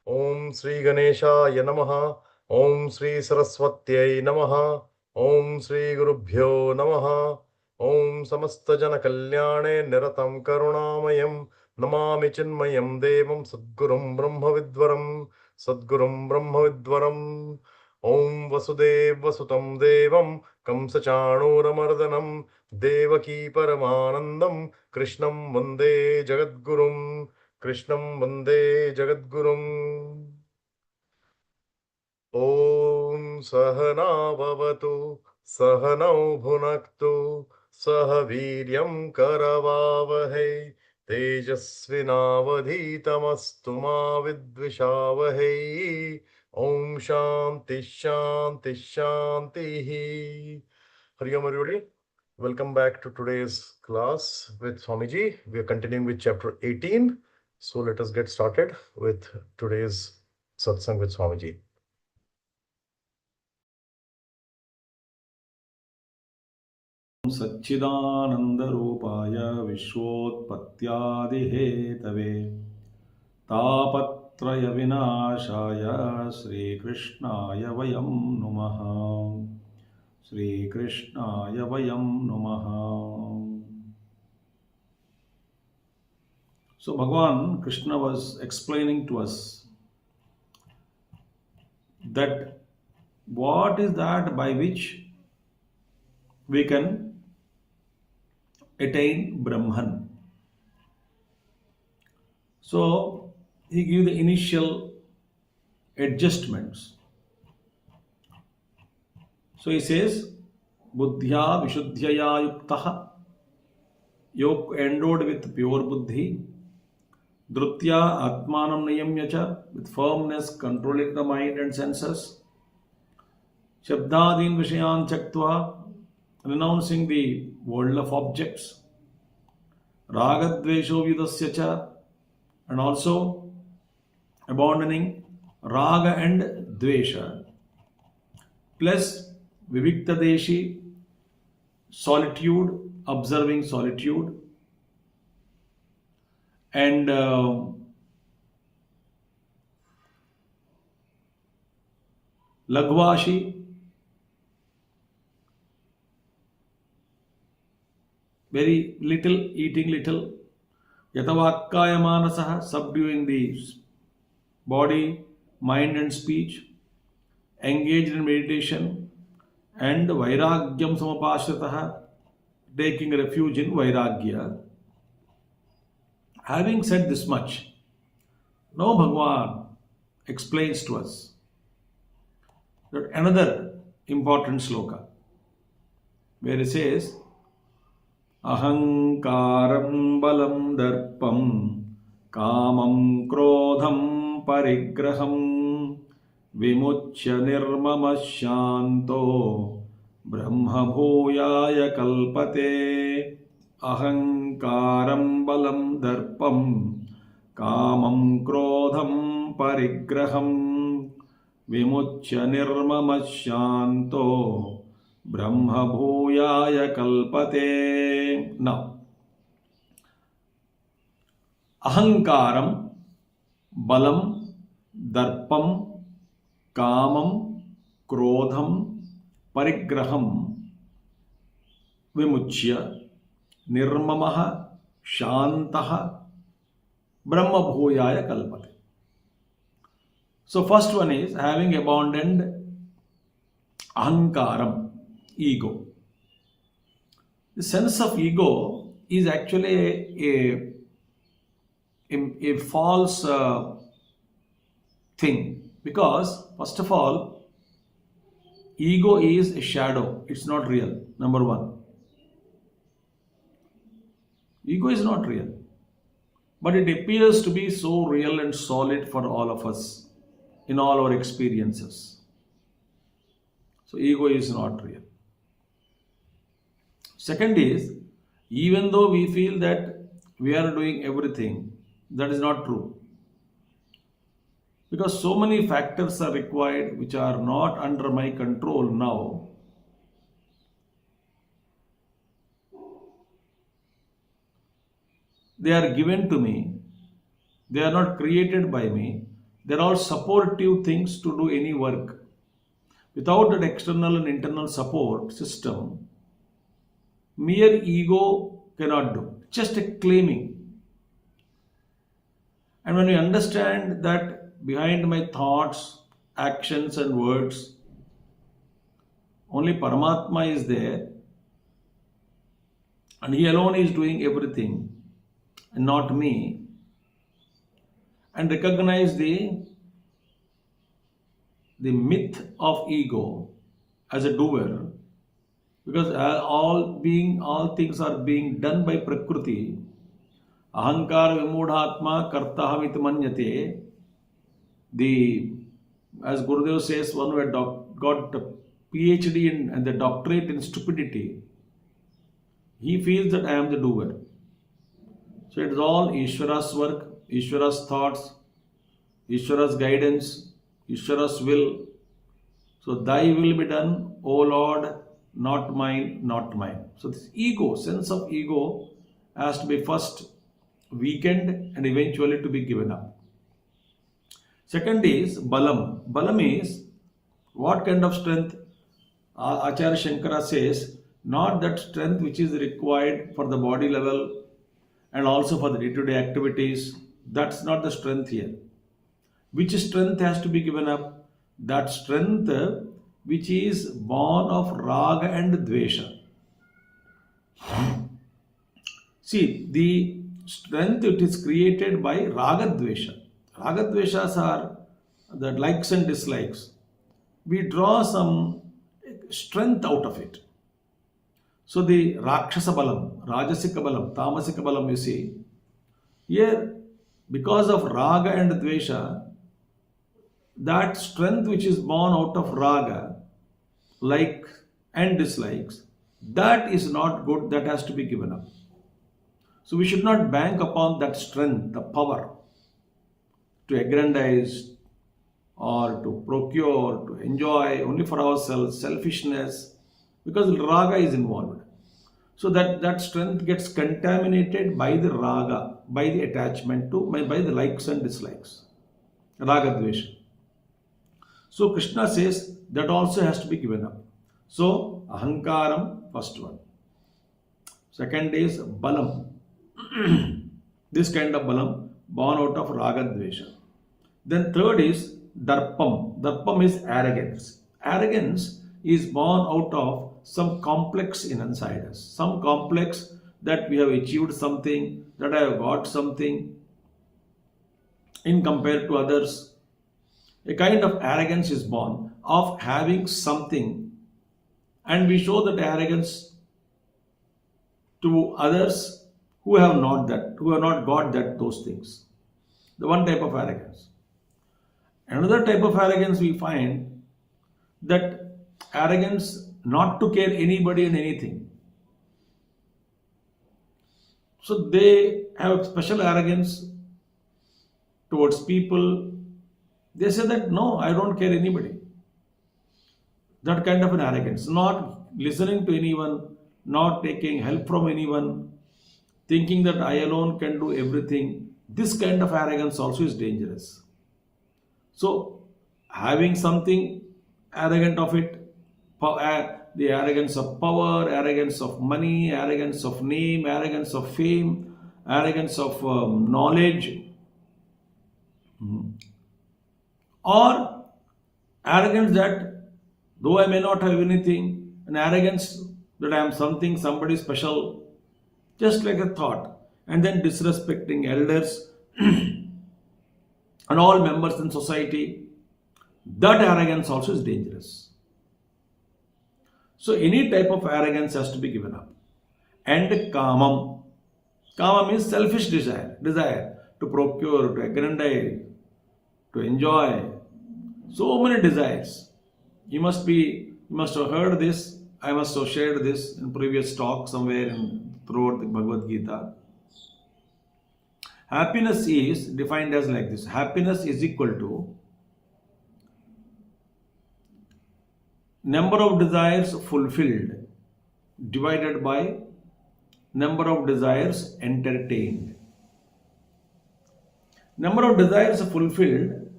Om Sri Ganeshaya Namaha. Om Sri Saraswatyai Namaha. Om Sri Gurubhyo Namaha. Om Samasta Jana Kalyane Niratam Karunamayam Namami Chinmayam Devam Sadgurum Brahma Vidvaram Sadgurum Brahma Vidvaram Om Vasudev Vasutam Devam Kamsachanuramardanam Devaki Paramanandam Krishnam Vande Jagadgurum Krishnam Vande Jagadgurum. Om Sahana Bhavatu Sahanau Bhunaktu Sahaviryam Karavavahe Tejasvinavadhitamastu ma vidvishavahe. Om Shanti Shanti Shanti. Hari Om everybody. Welcome back to today's class with Swamiji. We are continuing with chapter 18. So let us get started with today's satsang with Swamiji. सच्चिदानन्दरूपाय विश्वोत्पत्त्यादिहेतवे तापत्रयविनाशाय श्रीकृष्णाय वयं नुमः श्रीकृष्णाय वयं नुमः. So Bhagavan Krishna was explaining to us that what is that by which we can attain Brahman. So he gave the initial adjustments. So he says, Buddhya Vishuddhyaya Yuktaha, yog endowed with pure buddhi, Drutya Atmanam Niyamyacha, with firmness controlling the mind and senses, Shabdadin Vishayan Chaktva, renouncing the world of objects, Ragadvesho Vidasyacha, and also abandoning Raga and Dvesha, plus Viviktadeshi, solitude, observing solitude, and Lagvashi, very little, eating little, Yatavakkaya Manasaha, subduing the body, mind and speech, engaged in meditation, and Vairagyam Samapashrataha, taking refuge in Vairagya. Having said this much, now Bhagavan explains to us that another important sloka where he says, Ahankaram balam darpam kamam krodham parigraham vimuchya nirmama shanto brahma bhuyaya kalpate. Ahankaram balam darpam kamam krodham parigraham vimuchya nirmama shanto Brahma bhuyaya kalpate. Now, ahankaram, balam, darpam, kamam, krodham, parigraham, vimuchya, nirmamaha, shantaha, Brahma bhuyaya kalpate. So, first one is having abandoned ahankaram, ego. The sense of ego is actually a false thing, because first of all, ego is a shadow, it's not real. Number one, ego is not real, but it appears to be so real and solid for all of us in all our experiences. So ego is not real. Second is, even though we feel that we are doing everything, that is not true. Because so many factors are required which are not under my control now. They are given to me. They are not created by me. They're all supportive things to do any work. Without that external and internal support system, mere ego cannot do. Just a claiming. And when we understand that behind my thoughts, actions, and words, only Paramatma is there, and He alone is doing everything, and not me, and recognize the myth of ego as a doer, because all things are being done by Prakriti. Ahankara vimudhatma kartahamit manyate. As Gurudev says, one who had got a PhD and the doctorate in stupidity, he feels that I am the doer. So it is all Ishvara's work, Ishvara's thoughts, Ishvara's guidance, Ishvara's will. So thy will be done, O Lord, not mine, not mine. So this ego, sense of ego, has to be first weakened and eventually to be given up. Second is balam. Balam is what kind of strength? Acharya Shankara says, not that strength which is required for the body level and also for the day-to-day activities. That's not the strength here. Which strength has to be given up? That strength which is born of raga and dvesha. See, the strength it is created by raga dvesha. Raga dveshas are the likes and dislikes. We draw some strength out of it. So the Rakshasa Balam, Rajasika Balam, Tamasika Balam, you see, here because of Raga and Dvesha, that strength which is born out of Raga, like and dislikes, that is not good, that has to be given up. So we should not bank upon that strength, the power to aggrandize or to procure, to enjoy only for ourselves, selfishness, because raga is involved. So that strength gets contaminated by the raga, by the attachment to, by the likes and dislikes. Raga dvesha. So Krishna says that also has to be given up. So ahankaram, first one. Second is balam. This kind of balam born out of raga dvesha. Then third is darpam. Darpam is arrogance. Arrogance is born out of some complex inside us. Some complex that we have achieved something, that I have got something in compared to others. A kind of arrogance is born of having something, and we show that arrogance to others who have not that, who have not got those things. The one type of arrogance. Another type of arrogance we find that arrogance not to care anybody and anything. So they have special arrogance towards people. They say that no, I don't care anybody. That kind of an arrogance. Not listening to anyone, not taking help from anyone, thinking that I alone can do everything. This kind of arrogance also is dangerous. So having something arrogant of it, the arrogance of power, arrogance of money, arrogance of name, arrogance of fame, arrogance of knowledge, or arrogance that though I may not have anything, an arrogance that I am something, somebody special, just like a thought, and then disrespecting elders and all members in society, that arrogance also is dangerous. So any type of arrogance has to be given up. And kamam. Kamam is selfish desire to procure, to aggrandize, to enjoy. So many desires. You must have heard this. I must have shared this in previous talk somewhere throughout the Bhagavad Geeta. Happiness is defined as like this. Happiness is equal to number of desires fulfilled divided by number of desires entertained. Number of desires fulfilled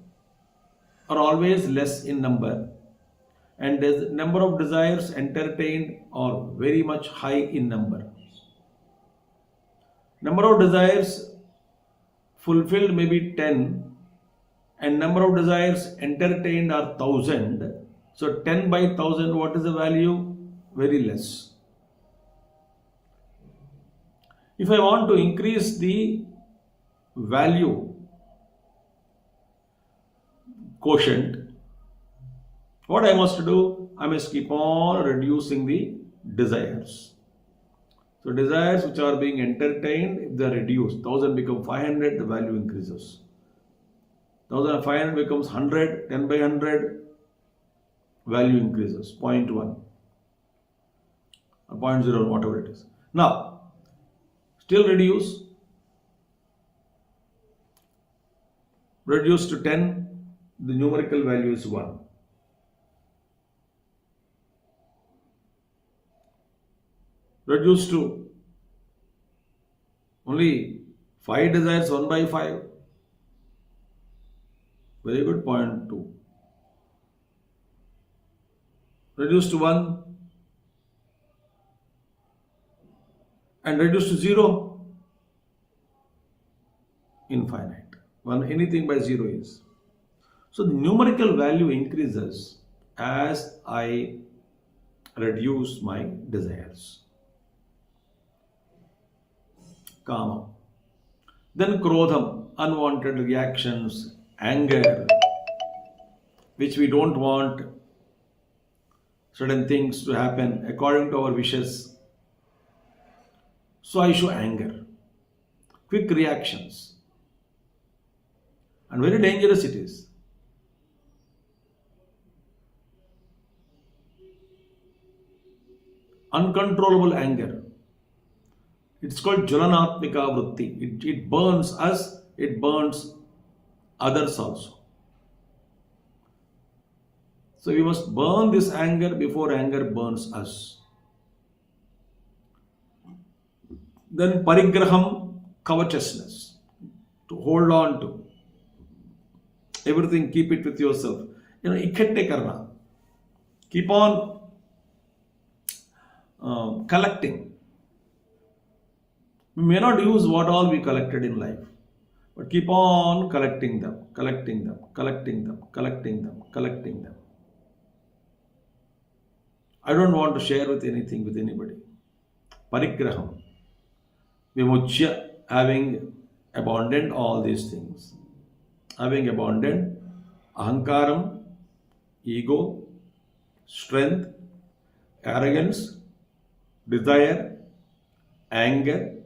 are always less in number, and the number of desires entertained are very much high in number. Number of desires fulfilled may be 10, and number of desires entertained are 1000. So 10 by 1000, what is the value? Very less. If I want to increase the value quotient, what I must do? I must keep on reducing the desires. So desires which are being entertained, if they are reduced, 1000 become 500, the value increases. 1500 becomes 100, 10 by 100, value increases, 0.1 or 0.0, whatever it is. Now, still reduce to 10, the numerical value is 1. Reduce to only 5 desires, 1 by 5. Very good, 0.2. Reduce to 1 and reduce to 0. Infinite. Anything by 0 is. So the numerical value increases as I reduce my desires. Kama. Then krodham, unwanted reactions, anger, which we don't want certain things to happen according to our wishes. So I show anger, quick reactions, and very dangerous it is. Uncontrollable anger. It's called Jalanatmika Vritti. It burns us, it burns others also. So we must burn this anger before anger burns us. Then parigraham, covetousness, to hold on to. Everything, keep it with yourself. Ikhatte karna. Keep on collecting. We may not use what all we collected in life, but keep on collecting them, collecting them, collecting them, collecting them, collecting them. I don't want to share with anything with anybody. Parigraham. Vimuchya, having abandoned all these things. Having abandoned ahankaram, ego, strength, arrogance, desire, anger,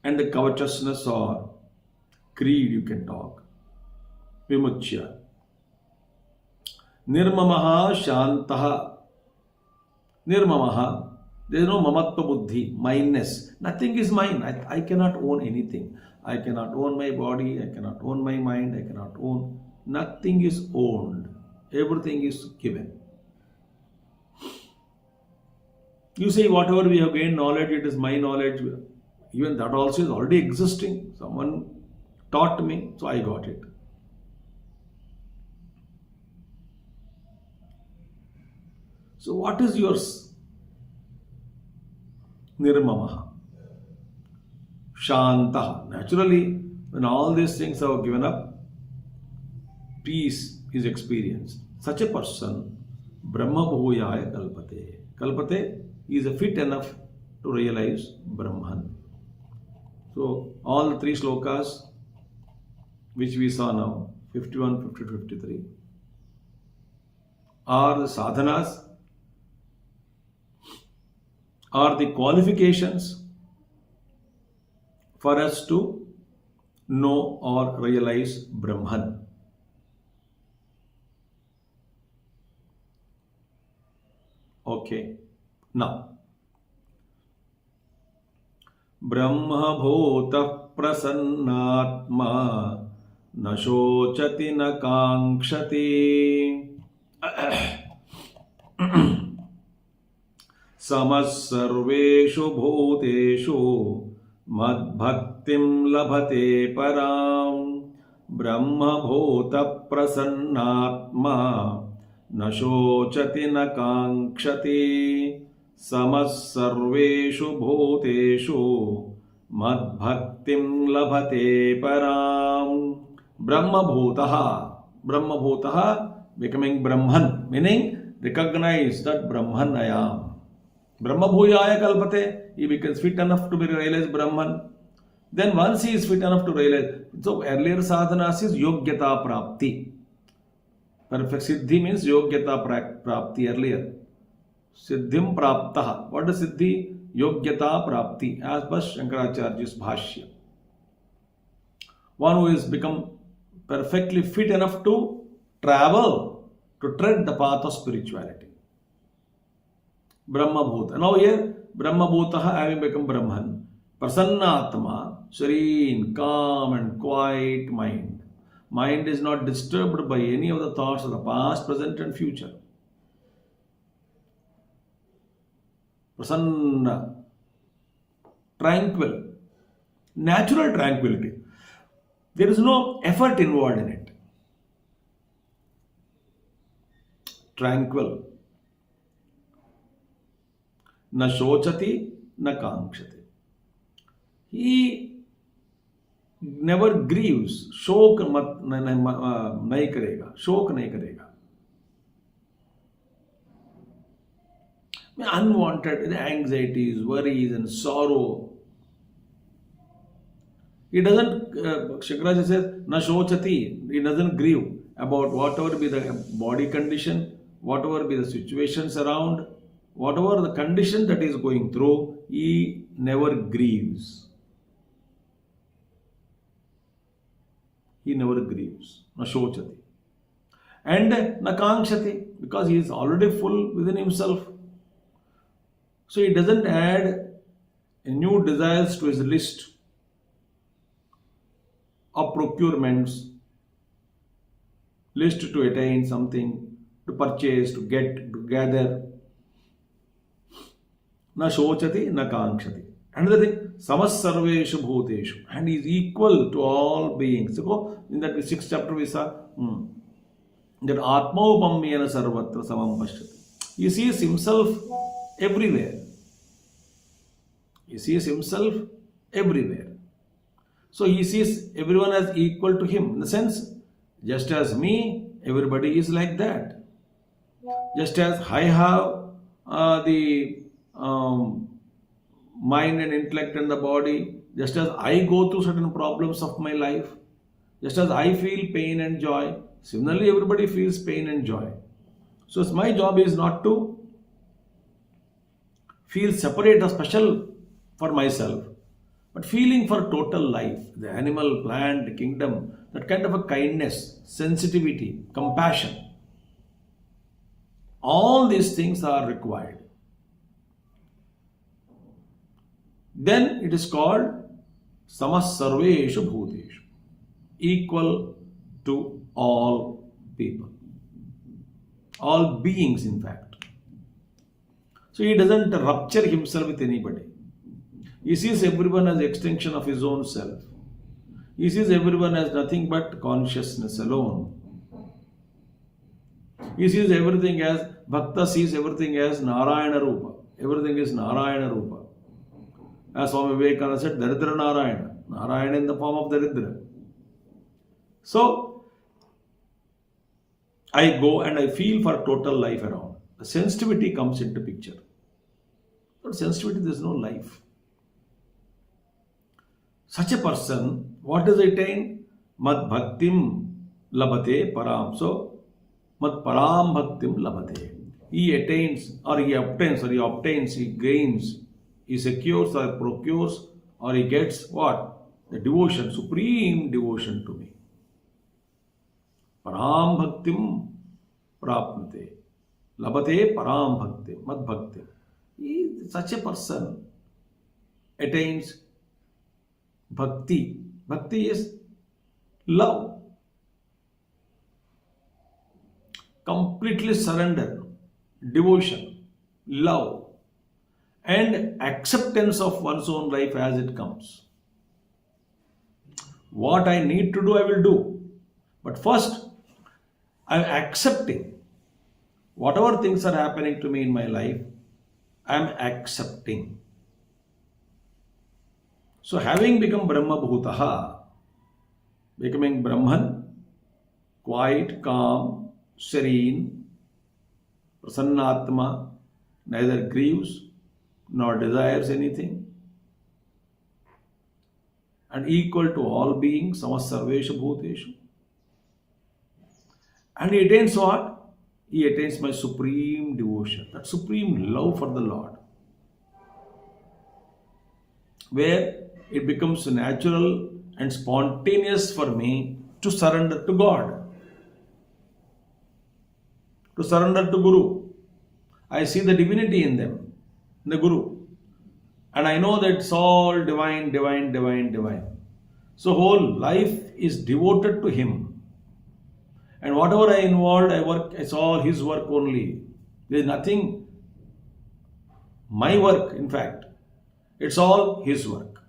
and the covetousness or greed, you can talk. Vimuchya. Nirmamaha shantaha. Nirmamaha. There is no mamatva buddhi, mineness. Nothing is mine. I cannot own anything. I cannot own my body. I cannot own my mind. I cannot own. Nothing is owned. Everything is given. You say whatever we have gained knowledge, it is my knowledge. Even that also is already existing. Someone taught me, so I got it. So what is yours? Nirmamaha. Shantaha. Naturally, when all these things are given up, peace is experienced. Such a person, Brahma Bhuyaya Kalpate. Kalpate is fit enough to realize Brahman. So, all the 3 shlokas which we saw now, 51, 52, 53, are the sadhanas, are the qualifications for us to know or realize Brahman. Okay, now Brahma bhota prasannatma na shochati na kankshati samas sarveshu bhuteshu mad bhaktim labhate param Brahma bhota प्रसन्नात्मा न शोचति न काङ्क्षति समः सर्वेषु भूतेषु मद्भक्तिं लभते पराम्. Brahmabhutaha becoming Brahman, meaning recognize that Brahman I am. Brahmabhuyaya kalpate, he becomes fit enough to be realized Brahman. Then once he is fit enough to realize, so earlier sadhanas is yogyata prapti. Perfect siddhi means yogyata prapti earlier. Siddhim praptaha. What is siddhi? Yogyata prapti, as per Shankaracharya's bhashya. One who is become perfectly fit enough to travel, to tread the path of spirituality. Brahmabhuta. Now here, Brahmabhutaha having become Brahman. Prasannatma, serene, calm and quiet mind. Mind is not disturbed by any of the thoughts of the past, present and future. Prasanna, tranquil, natural tranquility. There is no effort involved in it. Tranquil. Na shochati, na kankshati. He never grieves. Shok nahi karega. Shok nahi karega. Unwanted anxieties, worries and sorrow. He doesn't, Shankaracharya says, na shochati, he doesn't grieve about whatever be the body condition, whatever be the situations around, whatever the condition that he is going through, he never grieves. He never grieves. Na shochati. And na kankshati, because he is already full within himself. So he doesn't add new desires to his list of procurements, list to attain something, to purchase, to get, to gather. Na shochati, na kankshati. Another thing, samas sarveshu bhuteshu, and he is equal to all beings. So in that 6th chapter we saw that atmaupamyena sarvatra samam pashyati. He sees himself everywhere. He sees himself everywhere. So he sees everyone as equal to him. In the sense, just as me, everybody is like that. Just as I have the mind and intellect and the body, just as I go through certain problems of my life, just as I feel pain and joy, similarly everybody feels pain and joy. So my job is not to feel separate or special for myself, but feeling for total life, the animal, plant, kingdom, that kind of a kindness, sensitivity, compassion. All these things are required. Then it is called samas sarveshu bhuteshu, equal to all people, all beings in fact. So he doesn't rupture himself with anybody. He sees everyone as extension of his own self. He sees everyone as nothing but consciousness alone. He sees everything as, Bhakta sees everything as Narayana Rupa. Everything is Narayana Rupa. As Swami Vivekananda said, Daridra Narayana. Narayana in the form of Daridra. So, I go and I feel for total life around. The sensitivity comes into picture. Without sensitivity, there is no life. Such a person, what does he attain? Mad bhaktim labhate param. So, mad param bhaktim labhate. He attains, or he obtains, he gains, he secures or procures, or he gets what? The devotion, supreme devotion to me. Param bhaktim prapnate. Labhate param bhaktim, mad bhaktim. Such a person attains bhakti. Bhakti is love. Completely surrender, devotion, love, and acceptance of one's own life as it comes. What I need to do, I will do. But first, I'm accepting whatever things are happening to me in my life. I'm accepting. So having become Brahma Bhutaha, becoming Brahman, quiet, calm, serene, Prasannatma, neither grieves nor desires anything, and equal to all beings, samasarveshu bhuteshu. And he attains what? He attains my supreme devotion, that supreme love for the Lord, where it becomes natural and spontaneous for me to surrender to God, to surrender to Guru. I see the divinity in them, in the Guru. And I know that it's all divine, divine, divine, divine. So whole life is devoted to Him. And whatever I involved, I work, it's all His work only. There is nothing my work, in fact. It's all His work.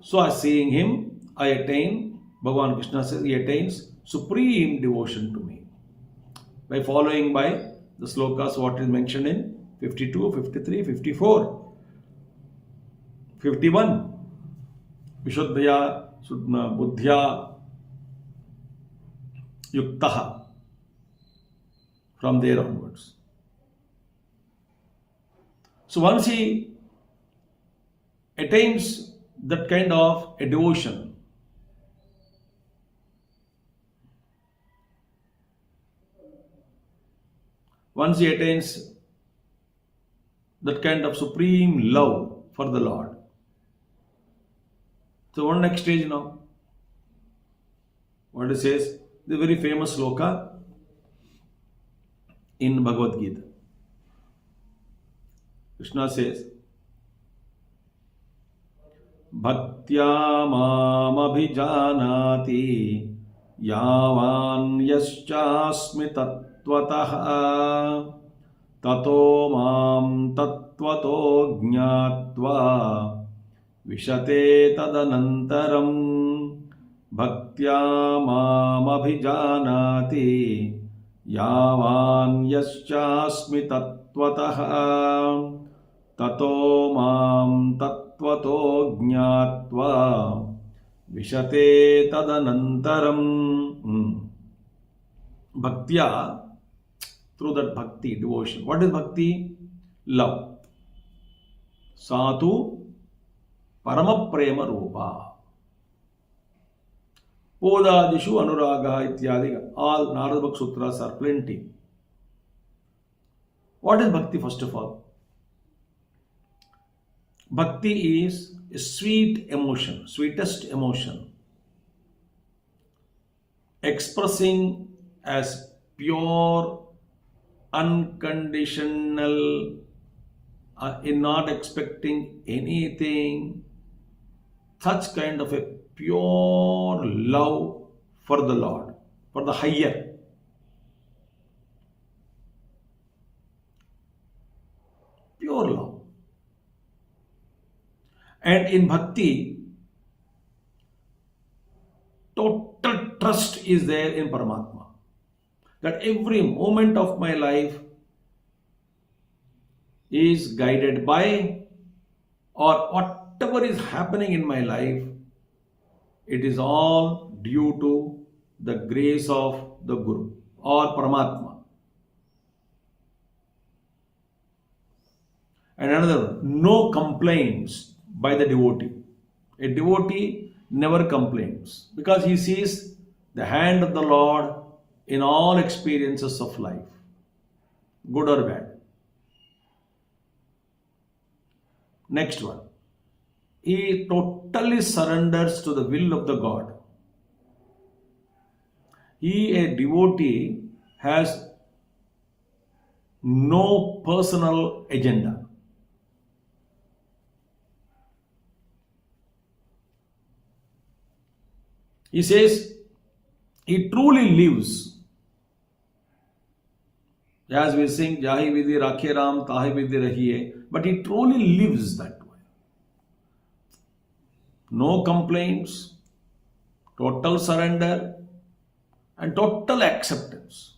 So as seeing Him, I attain, Bhagavan Krishna says, He attains supreme devotion to me. By following by the slokas what is mentioned in 52, 53, 54, 51. Vishuddhaya buddhya yuktaha. From there onwards. So once he attains that kind of a devotion, once he attains that kind of supreme love for the Lord. So one next stage now. What it says, the very famous Shloka in Bhagavad Gita. Krishna says, Bhaktya mam abhijanati yavan yaschasmi tattvataha tato mam tattvato jnatva vishate tadanantaram. Bhaktya mam abhijanati yavan yaschasmi tattvataha tato mam tattvato jnatva vishate tadanantaram. Bhaktya, through that bhakti, devotion. What is bhakti? Love. Satu parama prema rupa. Podadishu anuraga ityadi. All Narada Bhakti Sutras are plenty. What is bhakti first of all? Bhakti is a sweet emotion, sweetest emotion, expressing as pure, unconditional, in not expecting anything, such kind of a pure love for the Lord, for the higher. Pure love. And in bhakti, total trust is there in Paramatma. That every moment of my life is guided by, or whatever is happening in my life, it is all due to the grace of the Guru or Paramatma. And another one, no complaints by the devotee. A devotee never complains because he sees the hand of the Lord in all experiences of life, good or bad. Next one, he totally surrenders to the will of the God. He, a devotee, has no personal agenda. He says he truly lives. As we sing, Jahi Vidhi Rakhe Ram, Tahi Vidhi Rahiye. But he truly lives that way. No complaints, total surrender, and total acceptance.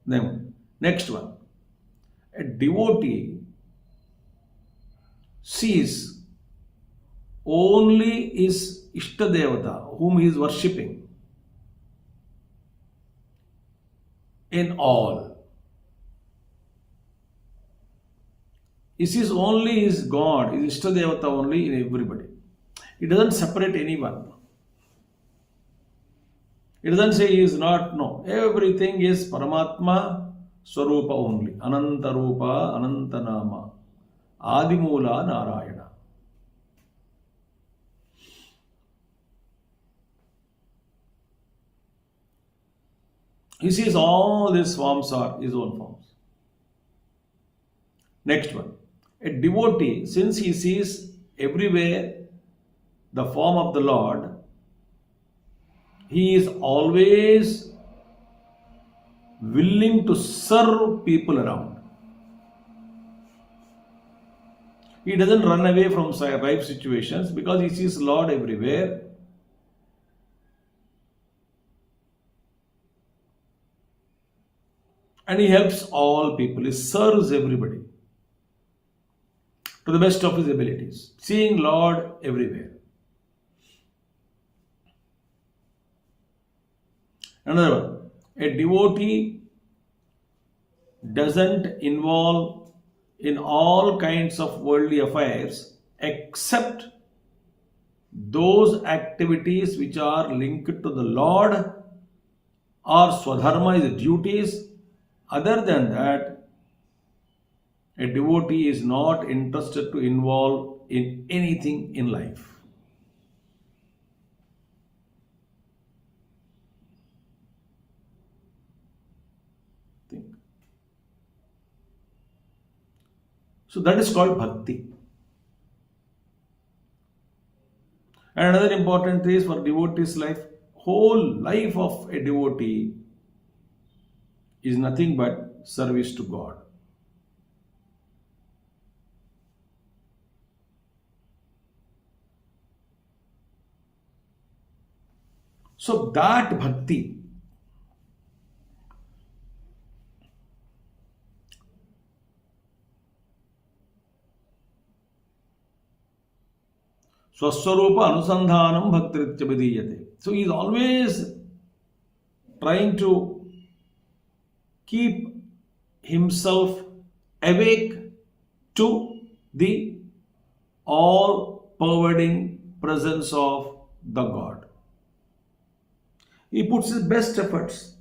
Then, next one. A devotee sees only his Ishtadevata, whom he is worshipping, in all. He sees only his God, his Ishtadevata only in everybody. He doesn't separate anyone. It doesn't say he is not, no. Everything is Paramatma Swarupa only. Ananta Rupa, Ananta Nama. Adimula Narayana. He sees all these forms are his own forms. Next one. A devotee, since he sees everywhere the form of the Lord, he is always willing to serve people around. He doesn't run away from life situations because he sees Lord everywhere. And he helps all people. He serves everybody to the best of his abilities. Seeing Lord everywhere. Another one. A devotee doesn't involve in all kinds of worldly affairs except those activities which are linked to the Lord or Swadharma, his duties. Other than that, a devotee is not interested to involve in anything in life. Think. So that is called bhakti. And another important thing is for devotee's life, whole life of a devotee is nothing but service to God. So that bhakti Swaswarupa Anusandhanam Bhaktiritya Vidiyate. So he is always trying to keep himself awake to the all-pervading presence of the God. He puts his best efforts,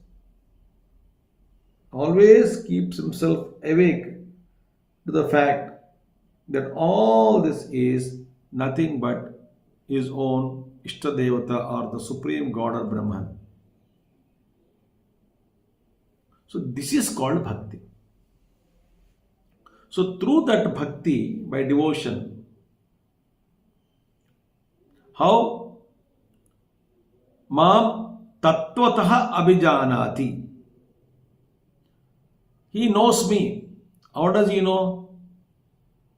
always keeps himself awake to the fact that all this is nothing but his own Ishtadevata or the Supreme God or Brahman. So this is called bhakti. So through that bhakti, by devotion, how Mam Tattvataha Abhijanati. He knows me. How does he know?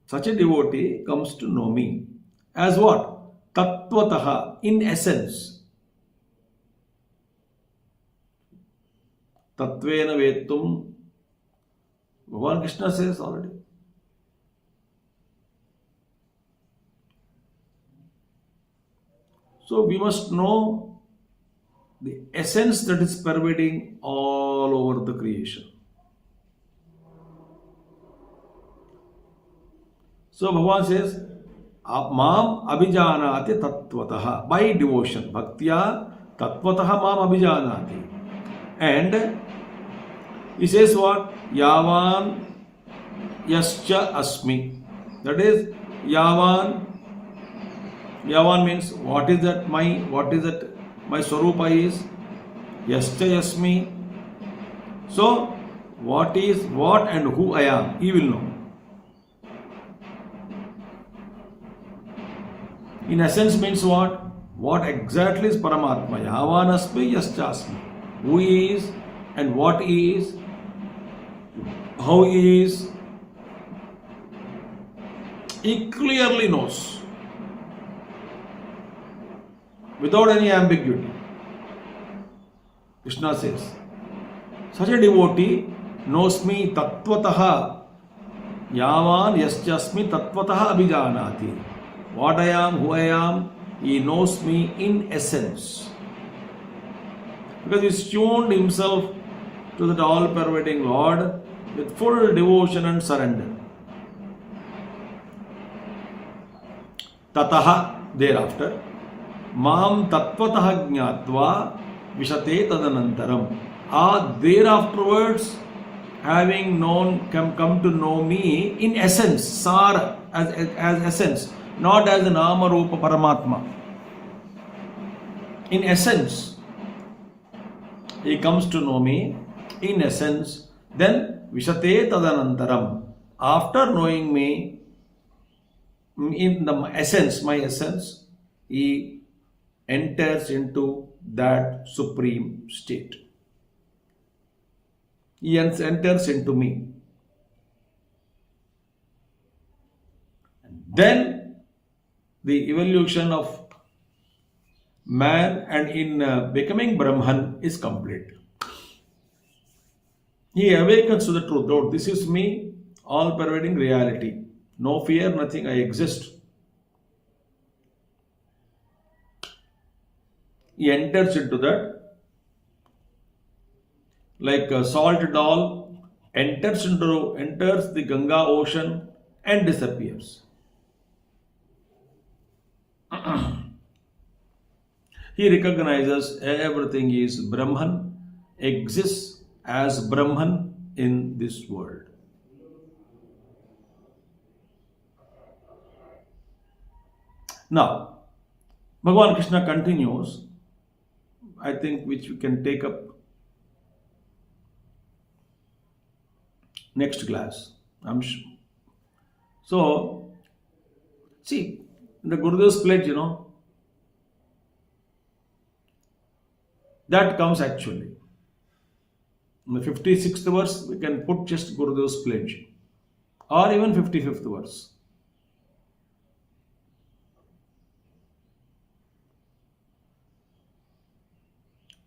Such a devotee comes to know me. As what? Tattvataha, in essence. Tattvena Vetum. Bhagavan Krishna says already. So we must know the essence that is pervading all over the creation. So Bhagavan says, Mam Abhijanati Tattvataha, by devotion. Bhaktya Tattvataha Mam Abhijanati. And he says what? Yavan Yascha Asmi. That is, Yavan. Yavan means what is that my Swarupa is? Yascha Yasmi. So, what is what and who I am, he will know. In essence means what? What exactly is Paramatma? Yavan Asmi Yascha Asmi. Who he is and what he is, how he is, he clearly knows. without any ambiguity. Krishna says, such a devotee knows me tattvataha yavan yaschasmi tattvataha abhijanati. What I am, who I am, he knows me in essence. Because he's tuned himself to that all-pervading Lord with full devotion and surrender. Tataha, thereafter, Mam tattvataha jnatva vishate tadanantaram. Thereafterwards, having known, come to know me in essence, sara, as essence, not as an nama rupa paramatma. In essence, he comes to know me in essence, then vishate tadanantaram. After knowing me in the essence, my essence, he enters into that supreme state. He enters into me. Then the evolution of man and in becoming Brahman is complete. He awakens to the truth. Oh, this is me, all pervading reality. No fear, nothing, I exist. He enters into that, like a salt doll enters the Ganga ocean and disappears. He recognizes everything is Brahman, exists as Brahman in this world. Now, Bhagavan Krishna continues, I think, which we can take up next class. I'm sure. So, see, the Gurudev's pledge, that comes actually. In the 56th verse, we can put just Gurudev's pledge, or even 55th verse.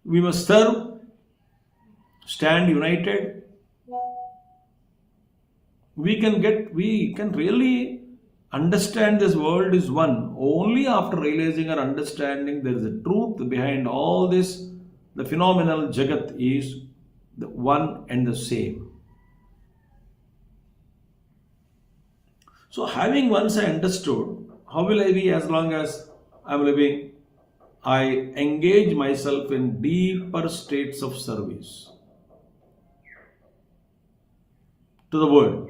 We must serve, stand united. We can really understand this world is one only after realizing or understanding there is a truth behind all this. The phenomenal Jagat is the one and the same. So having once I understood, how will I be as long as I am living? I engage myself in deeper states of service to the world.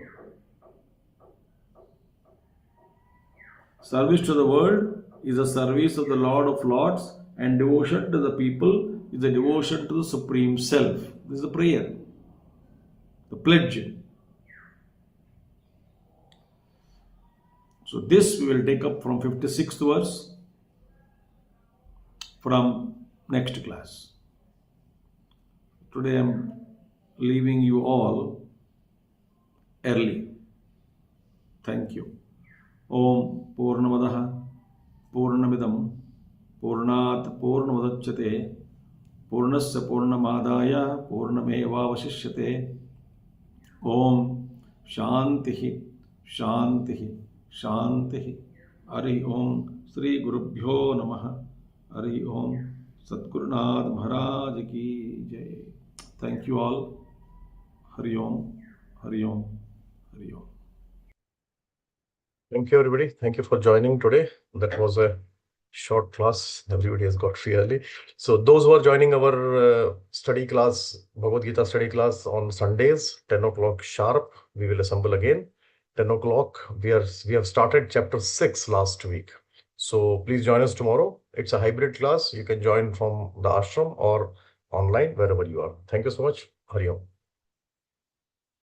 Service to the world is a service of the Lord of Lords, and devotion to the people is a devotion to the Supreme Self. This is the prayer, the pledge. So this we will take up from 56th verse from next class. Today I am leaving you all early. Thank you. Om Purnamadaha Purnamidam Purnat Purnamudachyate Purnasya Purnamadaya Purnamevavashishyate. Om Shantihi Shantihi Shantihi. Hari Om Sri Gurubhyo Namaha. Hari Om Satgurunath Maharaj Ki Jai. Thank you all. Hari Om, Hari Om, Hari Om. Thank you, everybody. Thank you for joining today. That was a short class. Everybody has got free early. So those who are joining our study class, Bhagavad Gita study class on Sundays, 10 o'clock sharp, we will assemble again. 10 o'clock, we have started chapter 6 last week. So please join us tomorrow. It's a hybrid class. You can join from the ashram or online, wherever you are. Thank you so much. Hari Om.